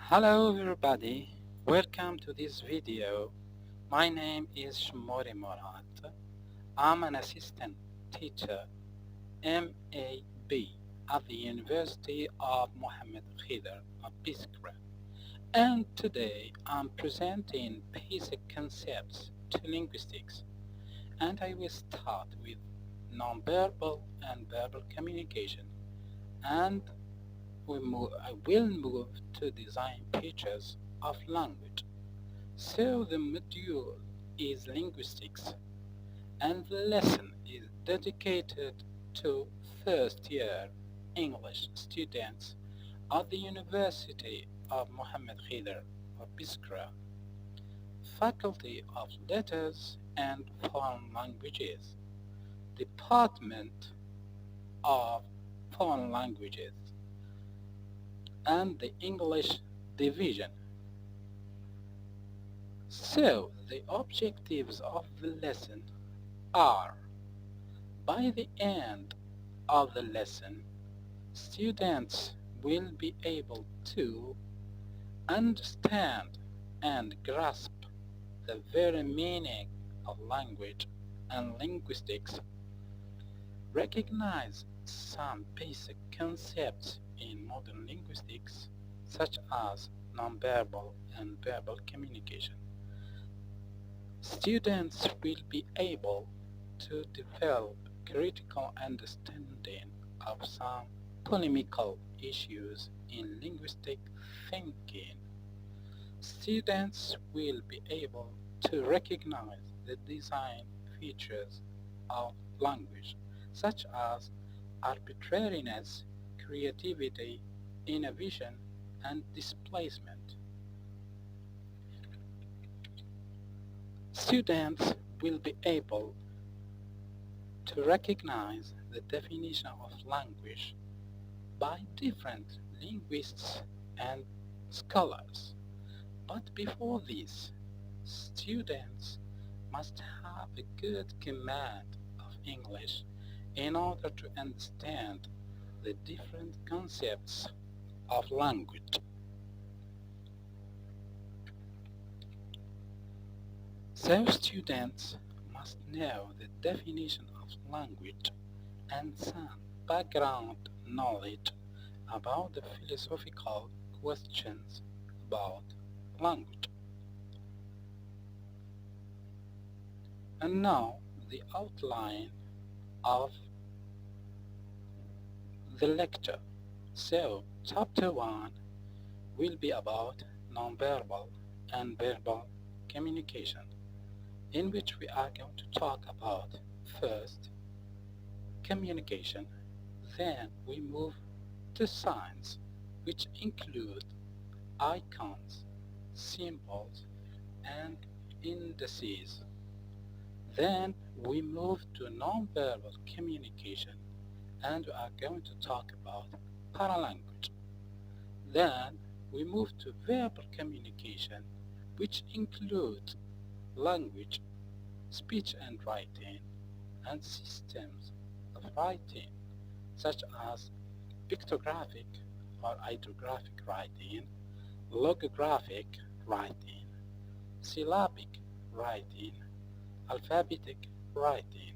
Hello everybody, welcome to this video. My name is Shmori Morat. I'm an assistant teacher, MAB, at the University of Mohammed Khidr of Biskra. And today I'm presenting basic concepts to linguistics. And I will start with nonverbal and verbal communication. And I will move to design features of language. So the module is linguistics and the lesson is dedicated to first year English students at the University of Mohammed Khidr of Biskra, Faculty of Letters and Foreign Languages, Department of Foreign Languages, and the English Division. So the objectives of the lesson are: by the end of the lesson, students will be able to understand and grasp the very meaning of language and linguistics, recognize some basic concepts in modern linguistics, such as nonverbal and verbal communication. Students will be able to develop critical understanding of some polemical issues in linguistic thinking. Students will be able to recognize the design features of language, such as arbitrariness, creativity, innovation, and displacement. Students will be able to recognize the definition of language by different linguists and scholars. But before this, students must have a good command of English in order to understand the different concepts of language. So students must know the definition of language and some background knowledge about the philosophical questions about language. And now the outline of the lecture. So chapter 1 will be about nonverbal and verbal communication, in which we are going to talk about first communication, then we move to signs, which include icons, symbols, and indices. Then we move to nonverbal communication and we are going to talk about paralanguage. Then we move to verbal communication, which includes language, speech and writing, and systems of writing, such as pictographic or ideographic writing, logographic writing, syllabic writing, alphabetic writing.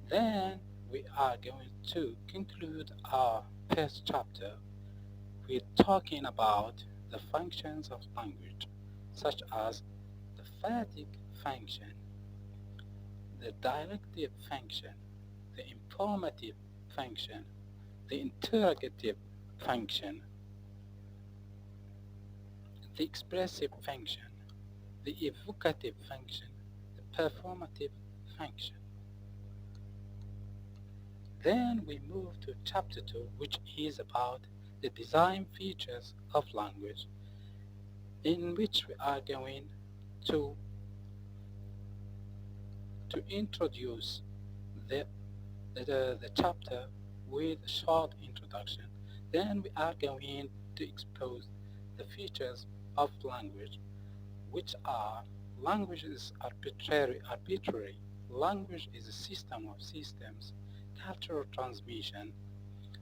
Then we are going to conclude our first chapter with talking about the functions of language, such as the phatic function, the directive function, the informative function, the interrogative function, the expressive function, the evocative function, the performative function. Then we move to chapter 2, which is about the design features of language, in which we are going to introduce the, the chapter with a short introduction. Then we are going to expose the features of language, which are: language is arbitrary. Language is a system of systems, cultural transmission,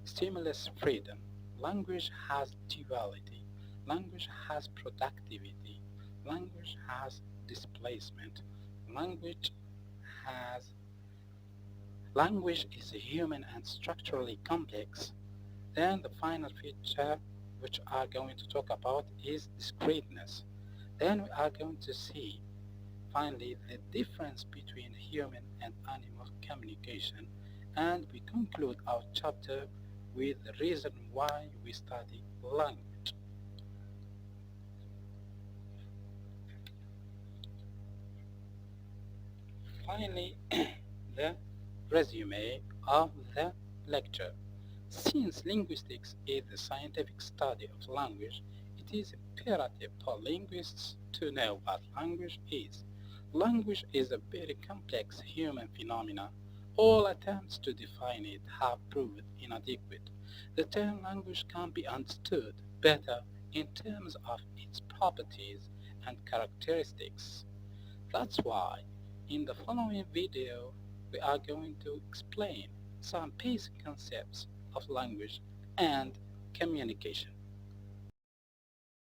stimulus freedom. Language has duality. Language has productivity. Language has displacement. Language has Language is human and structurally complex. Then the final feature which we are going to talk about is discreteness. Then we are going to see finally the difference between human and animal communication, and we conclude our chapter with the reason why we study language. Finally, the resume of the lecture. Since linguistics is the scientific study of language, it is imperative for linguists to know what language is. Language is a very complex human phenomenon. All attempts to define it have proved inadequate. The term language can be understood better in terms of its properties and characteristics. That's why in the following video we are going to explain some basic concepts of language and communication.